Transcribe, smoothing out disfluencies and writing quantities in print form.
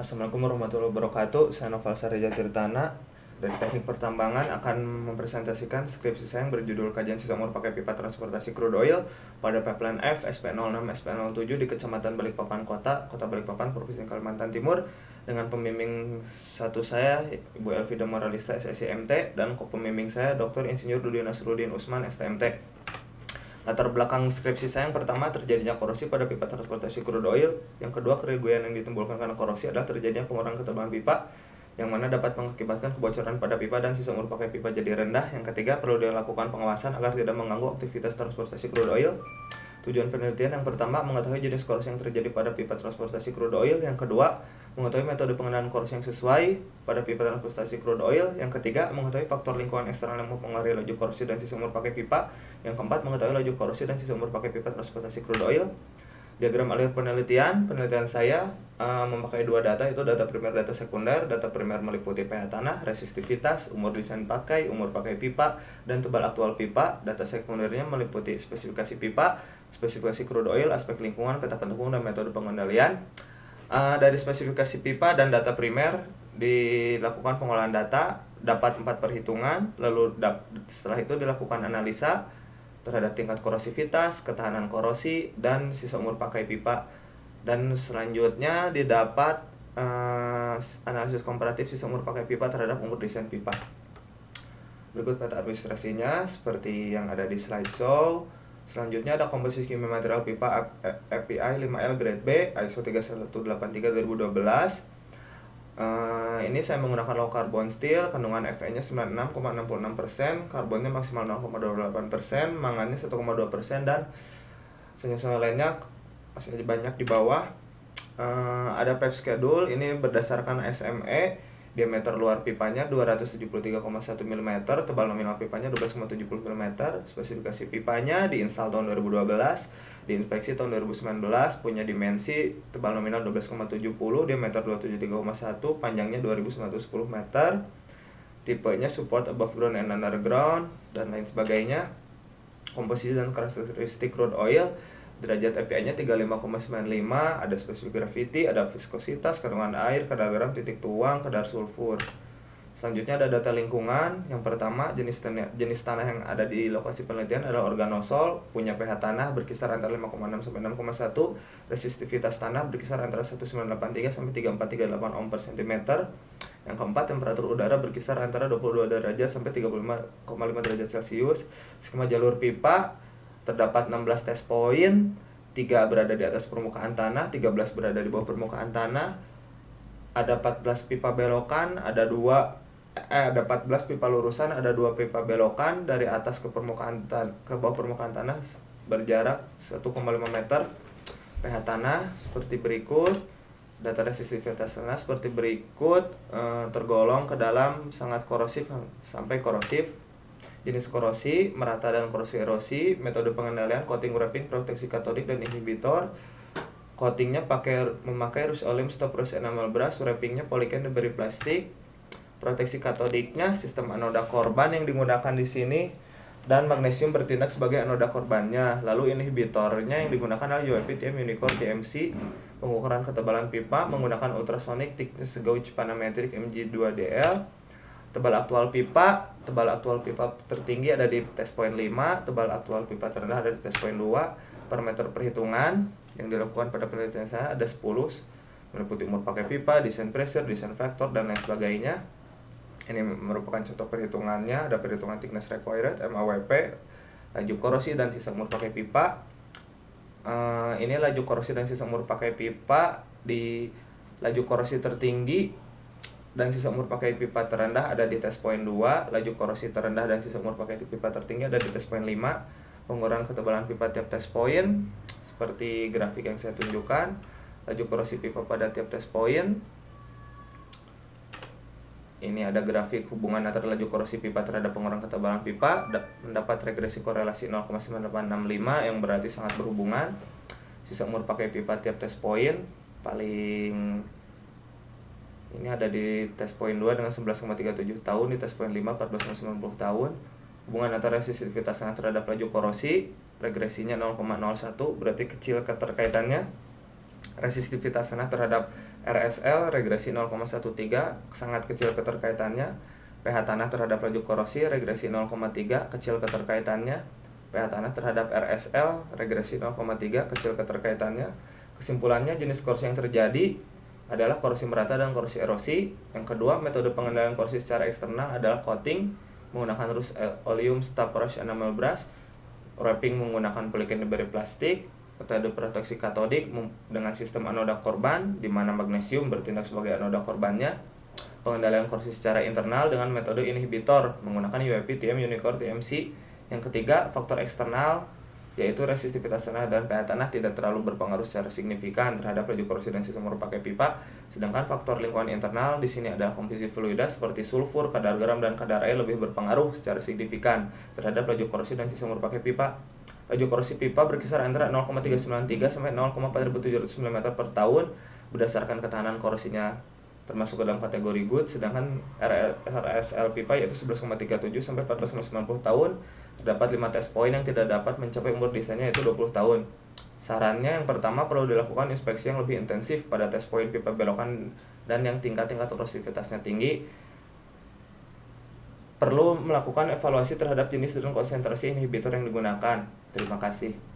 Assalamualaikum warahmatullahi wabarakatuh. Saya Noval Sareja Tirtana dari Teknik Pertambangan akan mempresentasikan skripsi saya yang berjudul Kajian Sisa Umur Pakai Pipa Transportasi Crude Oil pada Pipeline F SP06 SP07 di Kecamatan Balikpapan Kota Balikpapan, Provinsi Kalimantan Timur, dengan pembimbing satu saya Ibu Elvida Moralista SSIMT dan kopembimbing saya Dr. Insinyur Dudi Nasruddin Usman STMT. Latar belakang skripsi saya yang pertama, terjadinya korosi pada pipa transportasi crude oil. Yang kedua, kerugian yang ditimbulkan karena korosi adalah terjadinya pengurangan ketebalan pipa, yang mana dapat mengakibatkan kebocoran pada pipa dan sisa umur pakai pipa jadi rendah. Yang ketiga, perlu dilakukan pengawasan agar tidak mengganggu aktivitas transportasi crude oil. Tujuan penelitian yang pertama, mengetahui jenis korosi yang terjadi pada pipa transportasi crude oil. Yang kedua, mengetahui metode pengenaan korosi yang sesuai pada pipa transportasi crude oil. Yang ketiga, mengetahui faktor lingkungan eksternal yang mempengaruhi laju korosi dan sisa umur pakai pipa. Yang keempat, mengetahui laju korosi dan sisa umur pakai pipa transportasi crude oil. Diagram alur penelitian saya memakai dua data, itu data primer, data sekunder. Data primer meliputi pH tanah, resistivitas, umur desain pakai, umur pakai pipa, dan tebal aktual pipa. Data sekundernya meliputi spesifikasi pipa, spesifikasi crude oil, aspek lingkungan, peta pendukung, dan metode pengendalian. Dari spesifikasi pipa dan data primer dilakukan pengolahan data, dapat 4 perhitungan, lalu setelah itu dilakukan analisa terhadap tingkat korosivitas, ketahanan korosi, dan sisa umur pakai pipa. Dan selanjutnya didapat analisis komparatif sisa umur pakai pipa terhadap umur desain pipa. Berikut peta administrasinya seperti yang ada di slideshow. Selanjutnya ada komposisi kimia material pipa FPI 5L grade B ISO 3183/2012. Ini saya menggunakan low carbon steel, kandungan Fe-nya 96,66%, karbonnya maksimal 0,28%, mangannya 1,2%, dan senyawa lainnya masih banyak di bawah. Ada pipe schedule, ini berdasarkan SME, diameter luar pipanya 273,1 mm, tebal nominal pipanya 12,70 mm, spesifikasi pipanya diinstal tahun 2012, diinspeksi tahun 2019, punya dimensi tebal nominal 12,70, diameter 273,1, panjangnya 2910 meter, tipenya support above ground and underground, dan lain sebagainya. Komposisi dan karakteristik crude oil, derajat API-nya 35,95, ada spesifik gravity, ada viskositas, kandungan air, kadar garam, titik tuang, kadar sulfur. Selanjutnya ada data lingkungan. Yang pertama, jenis tanah yang ada di lokasi penelitian adalah organosol, punya pH tanah berkisar antara 5,6 sampai 6,1, resistivitas tanah berkisar antara 1983 sampai 3438 ohm per cm. Yang keempat, temperatur udara berkisar antara 22 derajat sampai 35,5 derajat Celcius. Skema jalur pipa, terdapat 16 test point, 3 berada di atas permukaan tanah, 13 berada di bawah permukaan tanah. Ada 14 pipa belokan, ada 14 pipa lurusan, ada 2 pipa belokan dari atas ke bawah permukaan tanah berjarak 1,5 meter. pH tanah seperti berikut, data resistivitas tanah seperti berikut, tergolong ke dalam sangat korosif sampai korosif. Jenis korosi, merata dan korosi erosi, metode pengendalian, coating, wrapping, proteksi katodik, dan inhibitor. Coatingnya memakai Rust-Oleum stop rust enamel brush, wrappingnya polycan diberi plastik. Proteksi katodiknya sistem anoda korban yang digunakan di sini, dan magnesium bertindak sebagai anoda korbannya. Lalu inhibitornya yang digunakan adalah UFP TM Unicore TMC. Pengukuran ketebalan pipa menggunakan ultrasonic thickness gauge panometric MG2DL. Tebal aktual pipa tertinggi ada di test point 5, tebal aktual pipa terendah ada di test point 2. Parameter perhitungan yang dilakukan pada penelitian saya ada 10, meliputi umur pakai pipa, desain pressure, desain factor, dan lain sebagainya. Ini merupakan contoh perhitungannya, ada perhitungan thickness required, MAWP, laju korosi dan sisa umur pakai pipa. Ini laju korosi dan sisa umur pakai pipa. Di laju korosi tertinggi dan sisa umur pakai pipa terendah ada di test point 2, laju korosi terendah dan sisa umur pakai pipa tertinggi ada di test point 5. Pengurangan ketebalan pipa tiap test point seperti grafik yang saya tunjukkan. Laju korosi pipa pada tiap test point. Ini ada grafik hubungan antara laju korosi pipa terhadap pengurangan ketebalan pipa, mendapat regresi korelasi 0,9865 yang berarti sangat berhubungan. Sisa umur pakai pipa tiap test point paling ini ada di test point 2 dengan 11,37 tahun, di test point 5 14,90 tahun. Hubungan antara resistivitas tanah terhadap laju korosi, regresinya 0,01, berarti kecil keterkaitannya. Resistivitas tanah terhadap RSL regresi 0,13 sangat kecil keterkaitannya. pH tanah terhadap laju korosi regresi 0,3 kecil keterkaitannya. pH tanah terhadap RSL regresi 0,3 kecil keterkaitannya. Kesimpulannya, jenis korosi yang terjadi adalah korosi merata dan korosi erosi. Yang kedua, metode pengendalian korosi secara eksternal adalah coating menggunakan rust oleum stop brush enamel brush, wrapping menggunakan polycarbonate dari plastik, metode proteksi katodik dengan sistem anoda korban di mana magnesium bertindak sebagai anoda korbannya, pengendalian korosi secara internal dengan metode inhibitor menggunakan UAP, TM, Unicore, TMC. Yang ketiga, faktor eksternal yaitu resistivitas tanah dan pH tanah tidak terlalu berpengaruh secara signifikan terhadap laju korosi dan sistem mur pakai pipa. Sedangkan faktor lingkungan internal di sini adalah komposisi fluida seperti sulfur, kadar garam dan kadar air lebih berpengaruh secara signifikan terhadap laju korosi dan sistem mur pakai pipa. Laju korosi pipa berkisar antara 0,393 sampai 0,4700 mm per tahun berdasarkan ketahanan korosinya termasuk ke dalam kategori good, sedangkan RSL pipa yaitu 11,37 sampai 1490 tahun. Terdapat 5 test point yang tidak dapat mencapai umur desainnya yaitu 20 tahun. Sarannya yang pertama, perlu dilakukan inspeksi yang lebih intensif pada test point pipa belokan dan yang tingkat korosivitasnya tinggi. Perlu melakukan evaluasi terhadap jenis dan konsentrasi inhibitor yang digunakan. Terima kasih.